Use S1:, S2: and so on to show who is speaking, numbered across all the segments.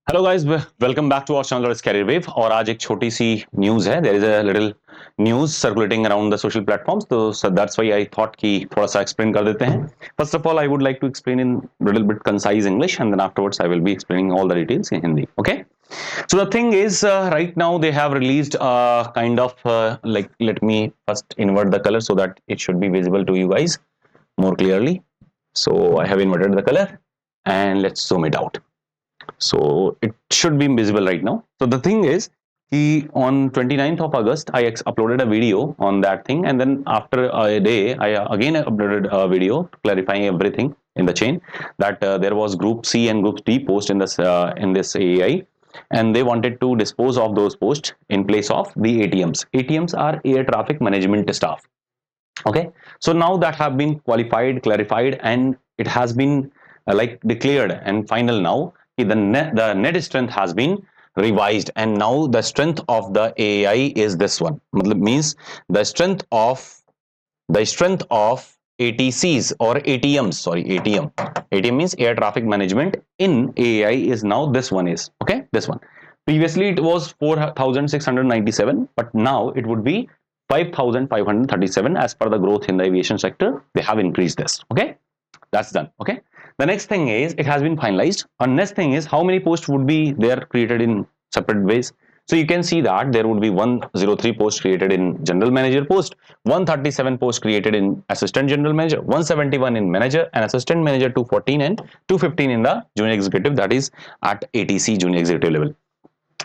S1: Hello guys, welcome back to our channel Career Wave. और आज एक छोटी सी न्यूज़ है। There is a little news circulating around the social platforms, तो दैट्स व्हाई आई थॉट कि थोड़ा सा एक्सप्लेन कर देते हैं। First of all I would like to explain in little bit concise English and then afterwards I will be explaining all the details in Hindi. Okay, so the thing is, right now they have released a kind of like, let me first invert the color so that it should be visible to you guys more clearly. So I have inverted the color and let's zoom it out. So it should be visible right now. So the thing is, on 29th of August, I uploaded a video on that thing, and then after a day, I again uploaded a video clarifying everything in the chain, that there was Group C and Group D post in this AAI, and they wanted to dispose of those posts in place of the ATMs. ATMs are air traffic management staff. Okay, so now that have been qualified, clarified, and it has been like declared and final now. The net strength has been revised, and now the strength of the AI is this one. Means the strength of ATCs or ATMs. Sorry, ATM. ATM means air traffic management in AI is now this one is okay. This one. Previously it was 4,697, but now it would be 5,537 as per the growth in the aviation sector. They have increased this. Okay, that's done. Okay, the next thing is it has been finalized. And next thing is how many posts would be there created in separate ways. So you can see that there would be 103 posts created in general manager post, 137 posts created in assistant general manager, 171 in manager and assistant manager, 214 and 215 in the junior executive, that is at ATC junior executive level.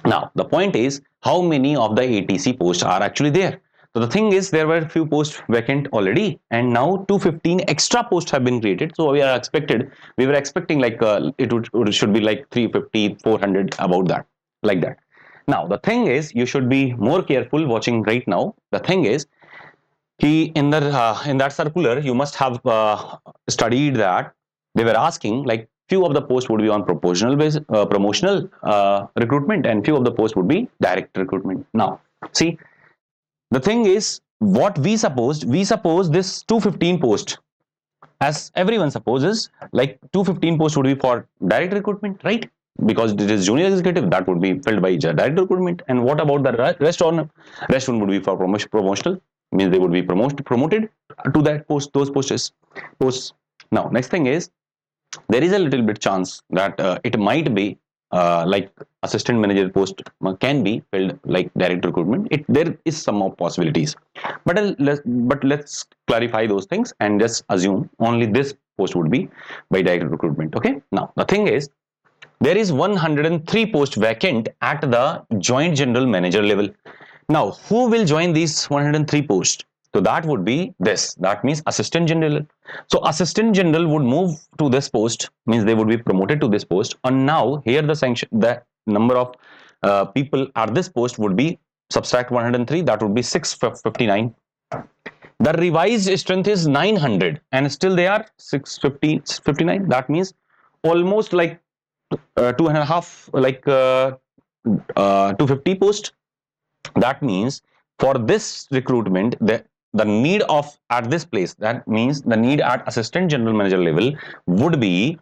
S1: Now the point is how many of the ATC posts are actually there. So the thing is there were few posts vacant already, and now 215 extra posts have been created. So we were expecting like it should be like 350, 400, about that, like that. Now the thing is you should be more careful watching right now. The thing is in that circular you must have studied that they were asking like few of the posts would be on promotional recruitment, and few of the posts would be direct recruitment. Now see, the thing is what we suppose this 215 post, as everyone supposes, like 215 posts would be for direct recruitment, right? Because it is junior executive, that would be filled by direct recruitment. And what about the rest one would be for promotional, means they would be promoted to that post, those posts. Now next thing is there is a little bit chance that it might be like assistant manager post can be filled like direct recruitment. There is some of possibilities, but let's clarify those things and just assume only this post would be by direct recruitment. Okay, now the thing is there is 103 posts vacant at the joint general manager level. Now, who will join these 103 posts? So that would be this. That means assistant general. So assistant general would move to this post, means they would be promoted to this post. And now here the number of people at this post would be subtract 103. That would be 659. The revised strength is 900, and still they are 659. That means almost like two and a half, like 250 post. That means for this recruitment the need of at this place, that means the need at assistant general manager level would be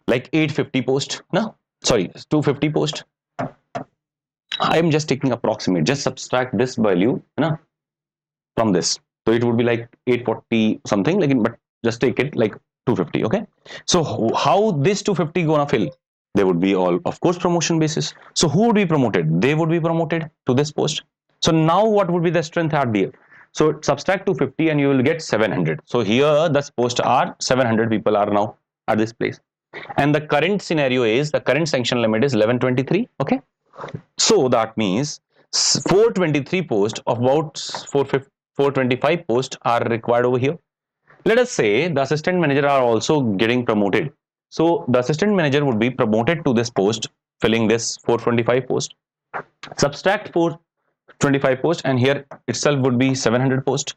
S1: like 850 post. No, sorry, 250 post. I am just taking approximate, just subtract this value, from this, so it would be like 840 something, like, but just take it like 250. Okay, so how this 250 gonna fill? They would be all, of course, promotion basis. So who would be promoted? They would be promoted to this post. So now what would be the strength at there? So subtract 250 and you will get 700. So here the post are 700 people are now at this place, and the current scenario is the current sanction limit is 1123. Okay, so that means 423 posts of about 425 posts are required over here. Let us say the assistant manager are also getting promoted. So the assistant manager would be promoted to this post, filling this 425 post. Subtract 425 post, and here itself would be 700 post.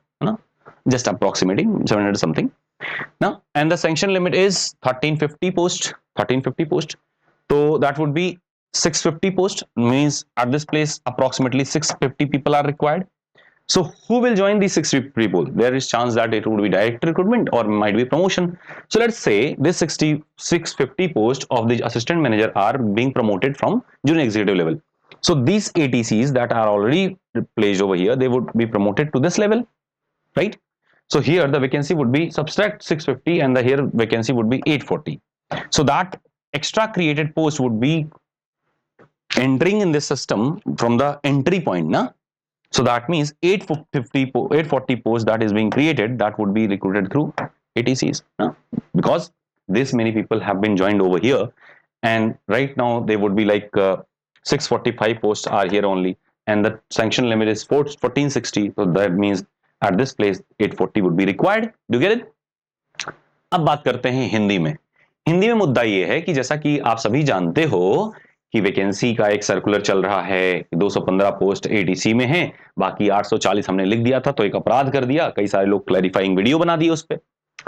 S1: Just approximating 700 something. Now, and the sanction limit is 1350 post. 1350 post. So that would be 650 post, means at this place approximately 650 people are required. So who will join these 60 people? There is chance that it would be direct recruitment or might be promotion. So let's say this 650 posts of the assistant manager are being promoted from junior executive level. So these ATCs that are already placed over here, they would be promoted to this level, right? So here the vacancy would be subtract 650 and the here vacancy would be 840. So that extra created post would be entering in this system from the entry point, na? So that means 840 posts that is being created, that would be recruited through ATCs, because this many people have been joined over here, and right now they would be like 645 posts are here only, and the sanction limit is 1460. So that means at this place 840 would be required. Do you get it? अब बात करते हैं हिंदी में. हिंदी में मुद्दा यह है कि जैसा कि आप सभी जानते हो कि वैकेंसी का एक सर्कुलर चल रहा है, 215 पोस्ट एटीसी में है, बाकी 840 हमने लिख दिया था तो एक अपराध कर दिया. कई सारे लोग क्लैरिफाइंग वीडियो बना दिए उस पर.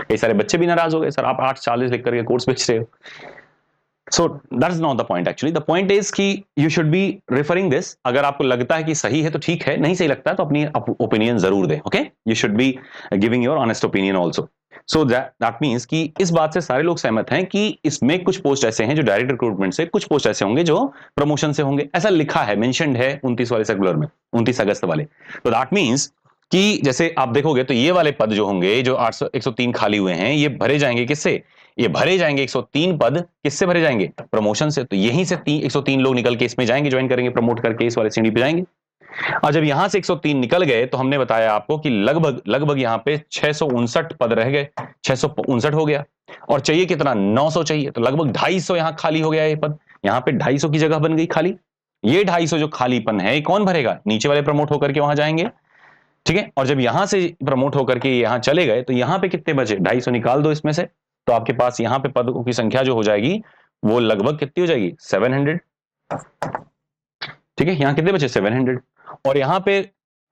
S1: कई सारे बच्चे भी नाराज हो गए, सर आप 840 लिख करके कोर्स बेच रहे हो. So that's not the point actually. The point is कि you should be referring this. अगर आपको लगता है कि सही है तो ठीक है, नहीं सही लगता है तो अपनी ओपिनियन जरूर दें. Okay? You should be giving your honest opinion also. So that means कि इस बात से सारे लोग सहमत हैं कि इसमें कुछ पोस्ट ऐसे हैं जो डायरेक्ट रिक्रूटमेंट से, कुछ पोस्ट ऐसे होंगे जो प्रमोशन से होंगे. ऐसा लिखा है, मेंशन्ड है 29 वाले सर्कुलर में, 29 अगस्त वाले. तो दैट मीन्स कि जैसे आप देखोगे तो ये वाले पद जो होंगे, जो 103 खाली हुए हैं, ये भरे जाएंगे किससे? ये भरे जाएंगे 103 पद किससे भरे जाएंगे? प्रमोशन से. तो यहीं से 103 लोग निकल के इसमें जाएंगे, ज्वाइन करेंगे, प्रमोट करके इस वाले सीढ़ी पे जाएंगे. और जब यहां से 103 निकल गए तो हमने बताया आपको कि लगभग यहां पे 659 पद रह गए, 659 हो गया. और चाहिए कितना? 900 चाहिए. तो लगभग 250 यहां खाली हो गया ये पद. यहां पे 250 की जगह बन गई खाली. ये 250 जो खालीपन है, ये कौन भरेगा? नीचे वाले प्रमोट होकर के वहां जाएंगे, ठीक है. और जब यहां से प्रमोट होकर के यहां चले गए तो यहां पे कितने बचे? 250 निकाल दो इसमें से, तो आपके पास यहां पे पदों की संख्या जो हो जाएगी वो लगभग कितनी हो जाएगी? 700. ठीक है, यहां कितने बचे? 700. और यहां पे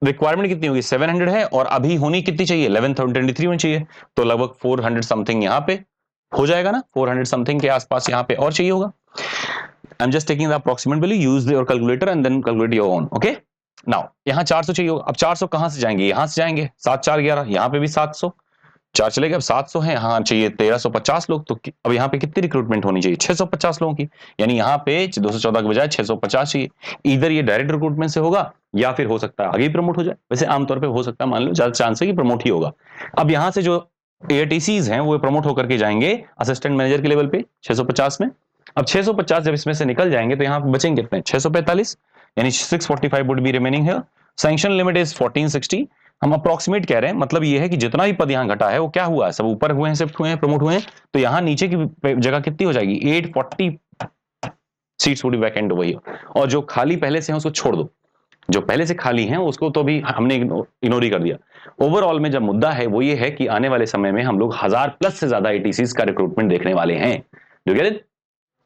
S1: रिक्वायरमेंट कितनी होगी? 700 है, और अभी होनी कितनी चाहिए? 1123 होनी चाहिए. तो लगभग 400 समथिंग यहां पे हो जाएगा ना, 400 समथिंग के आसपास यहां पे और चाहिए होगा. I am just taking the approximate value, use your calculator and then calculate your own. Okay, now यहां 400 चाहिए होगा. अब 400 कहां से जाएंगे? यहां से जाएंगे. 7 4 11, यहां पे भी 700, 4 चले गए. अब 700 है, यहाँ चाहिए 1350 लोग. तो अब यहाँ पे कितनी रिक्रूटमेंट होनी चाहिए? 650 लोगों की. यानी यहाँ पे 214 के बजाय 650 चाहिए. इधर ये डायरेक्ट रिक्रूटमेंट से होगा या फिर हो सकता है आगे प्रमोट हो जाए. वैसे आमतौर पे हो सकता है, मान लो ज्यादा चांस है कि प्रमोट ही होगा. अब यहाँ से जो एटीसीज हैं वो प्रमोट होकर के जाएंगे असिस्टेंट मैनेजर के लेवल पे 650 में. अब 650 जब इसमें से निकल जाएंगे तो यहाँ पे बचेंगे कितने? 645. यानी 645 would be remaining here. Sanction limit is 1460. हम अप्रोक्सीमेट कह रहे हैं, मतलब ये है कि जितना भी पद यहाँ घटा है वो क्या हुआ है? सब ऊपर हुए हैं, शिफ्ट हुए हैं, प्रमोट हुए हैं. तो यहाँ नीचे की जगह कितनी हो जाएगी? 840 seats would be vacant over here. और जो खाली पहले से हैं उसको छोड़ दो. जो पहले से खाली हैं उसको तो भी हमने इग्नोर ही कर दिया. ओवरऑल में जब मुद्दा है वो ये है कि आने वाले समय में हम लोग 1000+ से ज्यादा एटीसीज का रिक्रूटमेंट देखने वाले हैं. Do get it?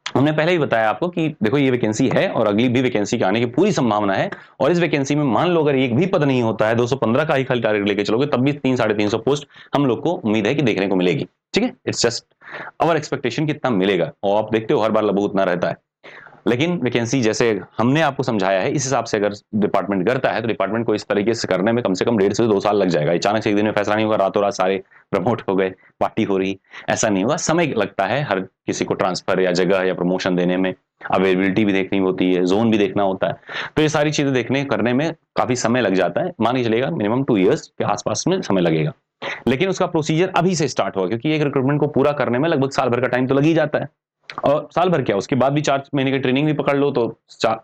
S1: हमने पहले ही बताया आपको कि देखो ये वैकेंसी है और अगली भी वैकेंसी के आने की पूरी संभावना है. और इस वैकेंसी में मान लो अगर एक भी पद नहीं होता है, 215 का ही खाली टारगेट लेके चलोगे, तब भी 300-350 पोस्ट हम लोग को उम्मीद है कि देखने को मिलेगी. ठीक है, इट्स जस्ट अवर एक्सपेक्टेशन कितना मिलेगा. और आप देखते हो हर बार लगभग उतना रहता है. लेकिन वैकेंसी जैसे हमने आपको समझाया है, इस हिसाब से अगर डिपार्टमेंट करता है तो डिपार्टमेंट को इस तरीके से करने में कम से कम 1.5 से 2 साल लग जाएगा. अचानक से एक दिन में फैसला नहीं होगा, रातों रात सारे प्रमोट हो गए, पार्टी हो रही, ऐसा नहीं होगा. समय लगता है हर किसी को ट्रांसफर या जगह या प्रमोशन देने में. अवेलेबिलिटी भी देखनी होती है, जोन भी देखना होता है. तो ये सारी चीजें देखने करने में काफी समय लग जाता है. मान के चलेगा मिनिमम 2 ईयर्स के आसपास में समय लगेगा. लेकिन उसका प्रोसीजर अभी से स्टार्ट होगा, क्योंकि एक रिक्रूटमेंट को पूरा करने में लगभग साल भर का टाइम तो लग ही जाता है. और साल भर क्या, उसके बाद भी 4 महीने की ट्रेनिंग भी पकड़ लो तो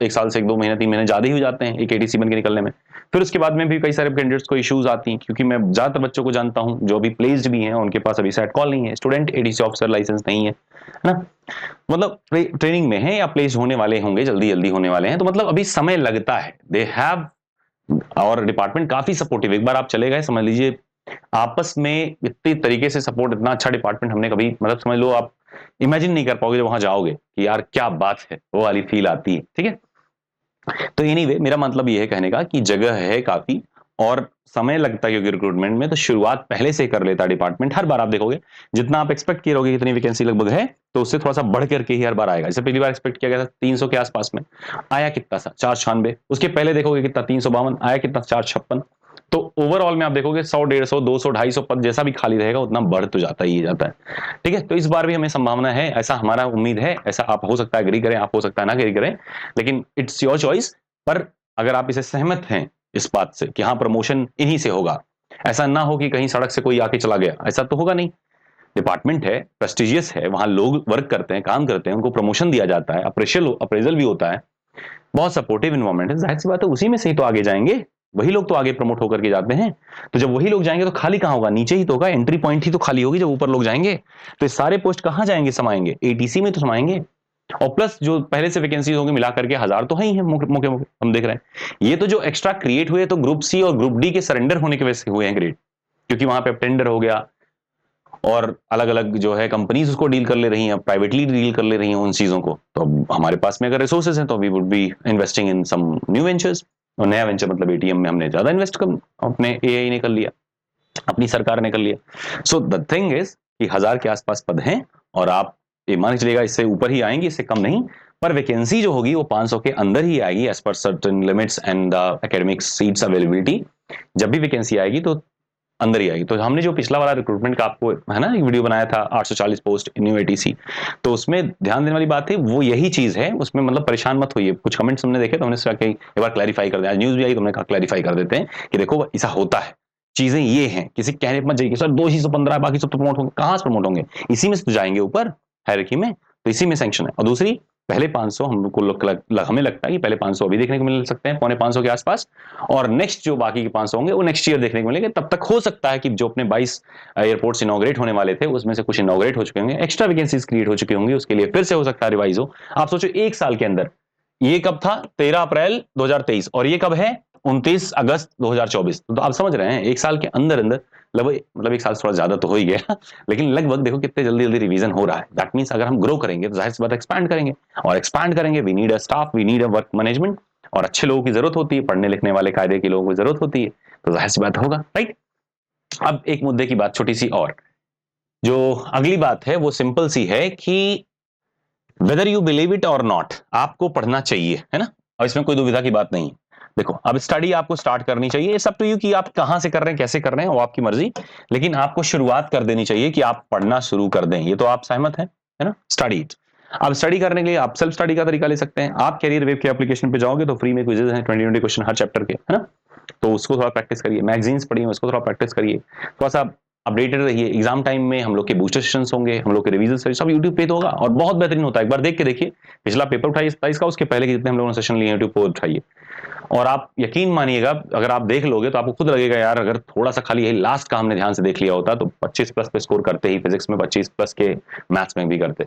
S1: 1 साल से 1-2 महीने 3 महीने ज्यादा ही हो जाते हैं एक एटीसी बन के निकलने में. फिर उसके बाद में भी कई सारे कैंडिडेट्स को इश्यूज आती हैं, क्योंकि मैं ज्यादातर बच्चों को जानता हूं जो भी प्लेस्ड भी हैं, उनके पास अभी सेट कॉल नहीं है, स्टूडेंट एटीसी ऑफिसर लाइसेंस नहीं है ना, मतलब ट्रेनिंग में है या प्लेस्ड होने वाले होंगे, जल्दी जल्दी होने वाले हैं. तो मतलब अभी समय लगता है. दे हैव, और डिपार्टमेंट काफी सपोर्टिव. एक बार आप चले गए, समझ लीजिए आपस में इतनी तरीके से सपोर्ट, इतना अच्छा डिपार्टमेंट हमने कभी, मतलब समझ लो आप इमेजिन नहीं कर पाओगे जब वहां जाओगे कि यार क्या बात है, वो वाली फील आती है. ठीक है, तो एनीवे मेरा मतलब ये है कहने का कि जगह है काफी और समय लगता है, क्योंकि रिक्रूटमेंट में तो शुरुआत पहले से कर लेता है डिपार्टमेंट. हर बार आप देखोगे जितना आप एक्सपेक्ट किए रहोगे कितनी वैकेंसी लगभग है, तो उससे थोड़ा सा बढ़ करके ही हर बार आएगा. जैसे पहली बार एक्सपेक्ट किया गया था 300 के आसपास में, आया कितना सा 496. उसके पहले देखोगे कितना 352, आया कितना 456. तो ओवरऑल में आप देखोगे 100, 150, 200, 250 पद जैसा भी खाली रहेगा उतना बढ़ तो जाता ही जाता है। ठीक है, तो इस बार भी हमें संभावना है, ऐसा हमारा उम्मीद है, ऐसा आप हो सकता है एग्री करें, आप हो सकता है ना एग्री करें, लेकिन इट्स योर चॉइस। पर अगर आप इसे सहमत हैं इस बात से कि हाँ प्रमोशन इन्हीं से होगा, ऐसा ना हो कि कहीं सड़क से कोई आके चला गया, ऐसा तो होगा नहीं। डिपार्टमेंट है, प्रेस्टिजियस है, वहां लोग वर्क करते हैं, काम करते हैं, उनको प्रमोशन दिया जाता है, अप्रेजल भी होता है, बहुत सपोर्टिव इन्वायरमेंट है, जाहिर सी बात है उसी में से ही तो आगे जाएंगे, वही लोग तो आगे प्रमोट होकर के जाते हैं। तो जब वही लोग जाएंगे तो खाली कहां होगा, नीचे ही तो होगा, एंट्री पॉइंट ही तो खाली होगी जब ऊपर लोग जाएंगे। तो ये सारे पोस्ट कहां जाएंगे, समाएंगे एटीसी में तो समाएंगे। और प्लस जो पहले से वैकेंसी होंगी मिला करके 1000 तो है ही है, मौके हम देख रहे हैं। ये तो जो एक्स्ट्रा क्रिएट हुए तो ग्रुप सी और ग्रुप डी के सरेंडर होने की वजह से हुए हैं क्रिएट, क्योंकि वहां पे टेंडर हो गया और अलग अलग जो है कंपनीज उसको डील कर ले रही हैं, प्राइवेटली डील कर ले रही हैं उन चीजों को। तो अब हमारे पास में अगर रिसोर्सेज हैं तो we would be investing in some new ventures. और नया वेंचर मतलब एटीएम में हमने ज्यादा इन्वेस्ट कर, अपने एआई ने कर लिया, अपनी सरकार ने कर लिया। सो द थिंग इज कि 1000 के आसपास पद हैं और आप ये मान के चलिएगा इससे ऊपर ही आएंगे, इससे कम नहीं। पर वैकेंसी जो होगी वो 500 के अंदर ही आएगी as per certain limits and the academic seats availability. जब भी वैकेंसी आएगी तो अंदर ही आएगी। तो हमने जो पिछला वाला रिक्रूटमेंट का आपको है ना एक वीडियो बनाया था 840 पोस्ट न्यू एटीसी, तो उसमें ध्यान देने वाली बात है वो यही चीज है, उसमें मतलब परेशान मत होइए। कुछ कमेंट्स हमने देखे तो हमने सोचा कि एक बार क्लैरिफाई कर दें, आज न्यूज भी आई तो हमने कहा क्लैरिफाई कर देते हैं कि देखो ऐसा होता है, चीजें ये हैं, किसी कहने मत जाइए सर 215 बाकी सब तो प्रमोट होंगे, कहां से प्रमोट होंगे, इसी में से तो जाएंगे ऊपर हायरार्की में, तो इसी में सैंक्शन है। और दूसरी पहले 500 हमको हमें लगता है कि पहले 500 अभी देखने को मिल सकते हैं, 450 के आसपास, और नेक्स्ट जो बाकी के 500 होंगे वो नेक्स्ट ईयर देखने को मिलेंगे। तब तक हो सकता है कि जो अपने 22 एयरपोर्ट्स इनॉग्रेट होने वाले थे उसमें से कुछ इनॉग्रेट हो चुके होंगे, एक्स्ट्रा वैकेंसीज क्रिएट हो चुकी होंगी, उसके लिए फिर से हो सकता है रिवाइज हो। आप सोचो एक साल के अंदर, ये कब था 13 अप्रैल 2023 और ये कब है 29 अगस्त 2024, तो आप समझ रहे हैं एक साल के अंदर अंदर लगभग, मतलब एक साल थोड़ा ज्यादा तो हो ही गया लेकिन लगभग देखो कितने जल्दी जल्दी रिवीजन हो रहा है। दैट मींस अगर हम ग्रो करेंगे तो जाहिर सी बात एक्सपैंड करेंगे, और एक्सपैंड करेंगे we need a staff, we need a work management, और अच्छे लोगों की जरूरत होती है, पढ़ने लिखने वाले कायदे के लोगों की जरूरत होती है, तो जाहिर सी बात होगा, राइट। अब एक मुद्दे की बात छोटी सी और, जो अगली बात है वो सिंपल सी है कि वेदर यू बिलीव इट और नॉट, आपको पढ़ना चाहिए, है ना, और इसमें कोई दुविधा की बात नहीं। देखो अब स्टडी आपको स्टार्ट करनी चाहिए, सब टू यू कि आप कहां से कर रहे हैं, कैसे कर रहे हैं, वो आपकी मर्जी, लेकिन आपको शुरुआत कर देनी चाहिए कि आप पढ़ना शुरू कर दें। ये तो आप सहमत हैं, है ना। Study it. अब स्टडी करने के लिए आप सेल्फ स्टडी का तरीका ले सकते हैं। आप कैरियर वेब के एप्लीकेशन पे जाओगे तो फ्री में क्विजेज हैं 20-20 क्वेश्चन हर चैप्टर के, है ना, तो उसको थोड़ा प्रैक्टिस करिए। मैगजीन्स पढ़िए, उसको थोड़ा प्रैक्टिस करिए, थोड़ा सा अपडेटेड रहिए। एग्जाम टाइम में हम लोग के बूस्टर सेशंस होंगे, हम लोग के रिवीजन सेशन सब यूट्यूब पे तो होगा और बहुत बेहतरीन होता है। एक बार देख के देखिए, पिछला पेपर उठाइए 27 का, उसके पहले के जितने हम लोगों ने सेशन लिए यूट्यूब पर उठाइए, और आप यकीन मानिएगा अगर आप देख लोगे तो आपको खुद लगेगा यार अगर थोड़ा सा खाली यही लास्ट का हमने ध्यान से देख लिया होता तो 25 प्लस पे स्कोर करते ही, फिजिक्स में 25 प्लस के, मैथ्स में भी करते।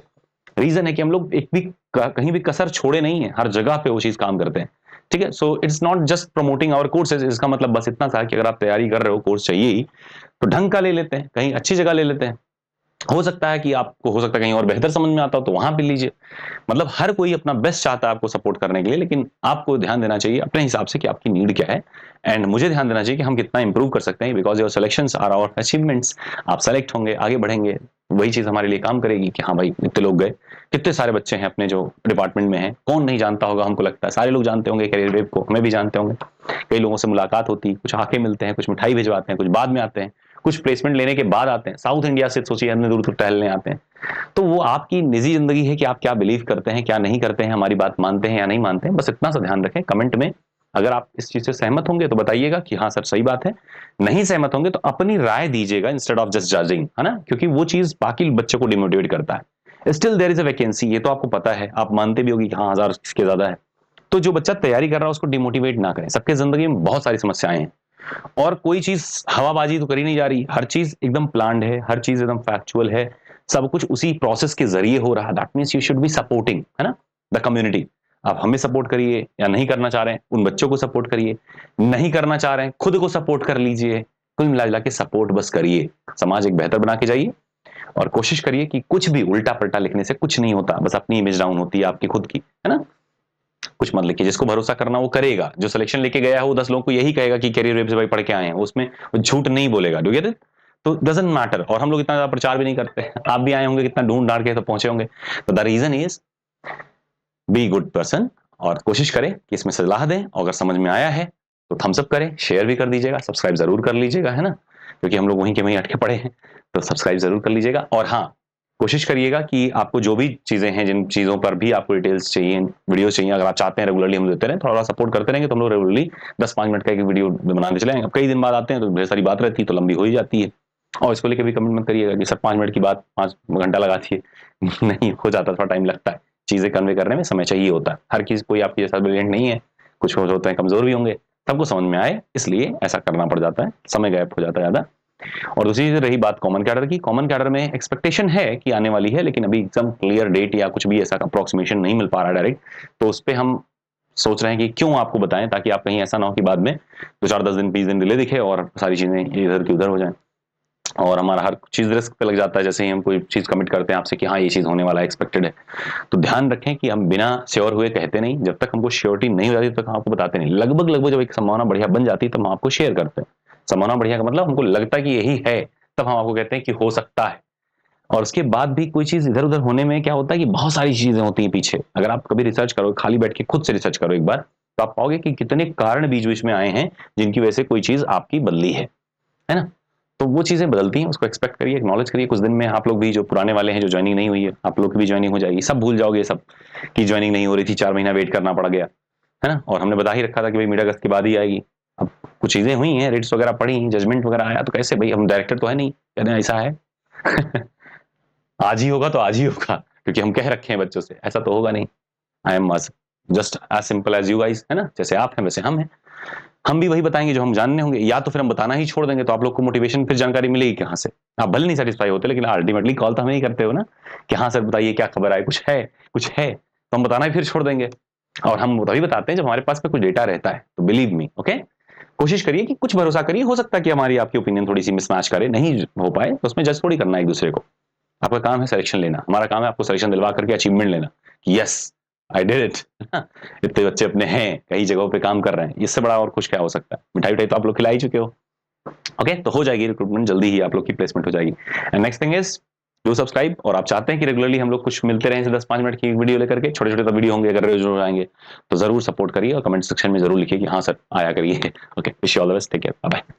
S1: रीजन है कि हम लोग एक भी कहीं भी कसर छोड़े नहीं है, हर जगह पे वो चीज काम करते हैं। ठीक है, so it's not just promoting our courses, इसका मतलब बस इतना सा कि अगर आप तैयारी कर रहे हो, कोर्स चाहिए ही, तो ढंग का ले लेते हैं, कहीं अच्छी जगह ले लेते हैं। हो सकता है कि आपको, हो सकता है कहीं और बेहतर समझ में आता हो तो वहां पे लीजिए। मतलब हर कोई अपना बेस्ट चाहता है आपको सपोर्ट करने के लिए, लेकिन आपको ध्यान देना चाहिए अपने हिसाब से कि आपकी नीड क्या है, एंड मुझे ध्यान देना चाहिए कि हम कितना इंप्रूव कर सकते हैं, because your selections are our achievements. आप सेलेक्ट होंगे, आगे बढ़ेंगे, वही चीज हमारे लिए काम करेगी कि हाँ भाई इतने लोग गए, कितने सारे बच्चे हैं अपने जो डिपार्टमेंट में हैं, कौन नहीं जानता होगा, हमको लगता है सारे लोग जानते होंगे कैरियर वेब को, हमें भी जानते होंगे। कई लोगों से मुलाकात होती है, कुछ आके मिलते हैं, कुछ मिठाई भिजवाते हैं, कुछ बाद में आते हैं, कुछ प्लेसमेंट लेने के बाद आते हैं, साउथ इंडिया से सोचिए इतने दूर दूर टहलने आते हैं। तो वो आपकी निजी जिंदगी है कि आप क्या बिलीव करते हैं, क्या नहीं करते हैं, हमारी बात मानते हैं या नहीं मानते हैं, बस इतना सा ध्यान रखें। कमेंट में अगर आप इस चीज से सहमत होंगे तो बताइएगा कि हाँ सर सही बात है, नहीं सहमत होंगे तो अपनी राय दीजिएगा इंस्टेड ऑफ जस्ट जजिंग, है ना, क्योंकि वो चीज बाकी बच्चों को डिमोटिवेट करता है। Still there is a vacancy, ये तो आपको पता है, आप मानते भी होगी कि हाँ 1000 इसके ज्यादा है। तो जो बच्चा तैयारी कर रहा है उसको डिमोटिवेट ना करें, सबके जिंदगी में बहुत सारी समस्याएं हैं, और कोई चीज हवाबाजी तो करी नहीं जा रही, हर चीज एकदम प्लान्ड है, हर चीज एकदम फैक्चुअल है, सब कुछ उसी प्रोसेस के जरिए हो रहा है। That means you should be supporting, है ना, द कम्युनिटी। आप हमें सपोर्ट करिए, या नहीं करना चाह रहे हैं उन बच्चों को सपोर्ट करिए, नहीं करना चाह रहे हैं खुद को सपोर्ट कर लीजिए, कुल मिला जुला के सपोर्ट बस करिए, समाज एक बेहतर बना के जाइए। और कोशिश करिए कि कुछ भी उल्टा पलटा लिखने से कुछ नहीं होता, बस अपनी इमेज डाउन होती है आपकी खुद की, है ना। कुछ मत लिखिए, जिसको भरोसा करना वो करेगा, जो सिलेक्शन लेके गया है वो 10 लोगों को यही कहेगा कि कैरियर वेब से भाई पढ़ के आए हैं, उसमें वो झूठ नहीं बोलेगा, डू गेट इट। तो डजंट मैटर, और हम लोग इतना ज्यादा प्रचार भी नहीं करते, आप भी आए होंगे कितना ढूंढ ढांड के तो पहुंचे होंगे। तो the reason is be good person, और कोशिश करें कि इसमें सलाह दें, और अगर समझ में आया है तो थम्स अप करें, शेयर भी कर दीजिएगा, सब्सक्राइब जरूर कर लीजिएगा, है ना, क्योंकि हम लोग वहीं के वहीं अटके पड़े हैं। तो सब्सक्राइब जरूर कर लीजिएगा। और हाँ, कोशिश करिएगा कि आपको जो भी चीजें हैं, जिन चीजों पर भी आपको डिटेल्स चाहिए, वीडियोस चाहिए, अगर आप चाहते हैं रेगुलरली हम देते रहें, थोड़ा सपोर्ट करते रहेंगे तो हम लोग रेगुलरली 10-5 मिनट का एक वीडियो बनाते चले जाएंगे। अब कई दिन बाद आते हैं तो ढेर सारी बात रहती है, तो लंबी हो ही जाती है। और इसको लेकर भी कमेंट मत करिएगा कि सर 5 मिनट की बात 5 घंटा लगा दिए। नहीं हो जाता, थोड़ा टाइम लगता है, चीजें कन्वे करने में समय चाहिए होता है। हर चीज कोई आपकी जैसा ब्रिलियंट नहीं है, कुछ होते हैं कमजोर भी होंगे, सबको समझ में आए इसलिए ऐसा करना पड़ जाता है, समय गैप हो जाता है ज्यादा। और दूसरी चीज रही बात कॉमन कैडर की, कॉमन कैडर में एक्सपेक्टेशन है कि आने वाली है, लेकिन अभी एकदम क्लियर डेट या कुछ भी ऐसा अप्रोक्सीमेशन नहीं मिल पा रहा डायरेक्ट, तो उस पर हम सोच रहे हैं कि क्यों आपको बताएं, ताकि आप कहीं ऐसा ना हो कि बाद में 2-4-10 दिन 20 दिन डिले दिखे और सारी चीजें इधर की उधर हो जाए, और हमारा हर चीज रिस्क पे लग जाता है। जैसे ही हम कोई चीज कमिट करते हैं आपसे कि हाँ ये चीज होने वाला है, एक्सपेक्टेड है, तो ध्यान रखें कि हम बिना श्योर हुए कहते नहीं। जब तक हमको श्योरिटी नहीं हो जाती तब तक हम आपको बताते नहीं। लगभग जब एक संभावना बढ़िया बन जाती है तब हम आपको शेयर करते हैं। संभावना बढ़िया का मतलब हमको लगता है कि यही है, तब हम आपको कहते हैं कि हो सकता है। और उसके बाद भी कोई चीज इधर उधर होने में क्या होता है कि बहुत सारी चीजें होती हैं पीछे। अगर आप कभी रिसर्च करो, खाली बैठ के खुद से रिसर्च करो एक बार, तो आप पाओगे कि कितने कारण बीच बीच में आए हैं जिनकी वजह से कोई चीज आपकी बदली है ना। तो वो चीजें बदलती हैं, उसको एक्सपेक्ट करिए, एक्नॉलेज करिए। कुछ दिन में आप लोग भी जो पुराने वाले हैं, जो ज्वाइनिंग नहीं हुई है, आप लोग की भी ज्वाइनिंग हो जाएगी। सब भूल जाओगे सब कि ज्वाइनिंग नहीं हो रही थी, 4 महीना वेट करना पड़ गया, है ना। और हमने बता ही रखा था कि भाई मिड अगस्त के बाद ही आएगी। अब कुछ चीजें हुई हैं, रेट्स वगैरह पड़ी, जजमेंट वगैरह आया, तो कैसे भाई, हम डायरेक्टर तो है नहीं, कहते हैं ऐसा है। आज ही होगा तो आज ही होगा, क्योंकि हम कह रखे हैं बच्चों से, ऐसा तो होगा नहीं। I am just as simple as you guys, है ना। जैसे आप हैं वैसे हम हैं, हम भी वही बताएंगे जो हम जानने होंगे, या तो फिर हम बताना ही छोड़ देंगे, तो आप लोग को मोटिवेशन फिर जानकारी मिलेगी कहाँ से। आप भले नहीं सेटिस्फाई होते, लेकिन अल्टीमेटली कॉल तो हमें ही करते हो ना, कि हाँ सर बताइए क्या खबर आए, कुछ है, तो हम बताना ही फिर छोड़ देंगे। और हम तभी बताते हैं जब हमारे पास में कुछ डेटा रहता है, तो बिलीव मी, ओके। कोशिश करिए कि कुछ भरोसा करिए, हो सकता है कि हमारी आपकी ओपिनियन थोड़ी सी मिसमैच करे, नहीं हो पाए तो उसमें जज थोड़ी करना एक दूसरे को। आपका काम है सिलेक्शन लेना, हमारा काम है आपको सिलेक्शन दिलवा करके अचीवमेंट लेना कि यस आई डिड इट। इतने बच्चे अपने हैं, कई जगहों पे काम कर रहे हैं, इससे बड़ा और खुश क्या हो सकता है। मिठाई मिठाई तो आप लोग खिला ही चुके हो, ओके। तो हो जाएगी रिक्रूटमेंट, जल्दी ही आप लोग की प्लेसमेंट हो जाएगी। And next thing is do subscribe. और आप चाहते हैं कि रेगुलरली हम लोग कुछ मिलते रहें 10-5 मिनट की वीडियो लेकर के, छोटे छोटे तो वीडियो होंगे, अगर रोज आएंगे तो जरूर सपोर्ट करिए और कमेंट सेक्शन में जरूर लिखिए कि हाँ सर आया करिए। Okay, wish you all the best, take care, bye bye.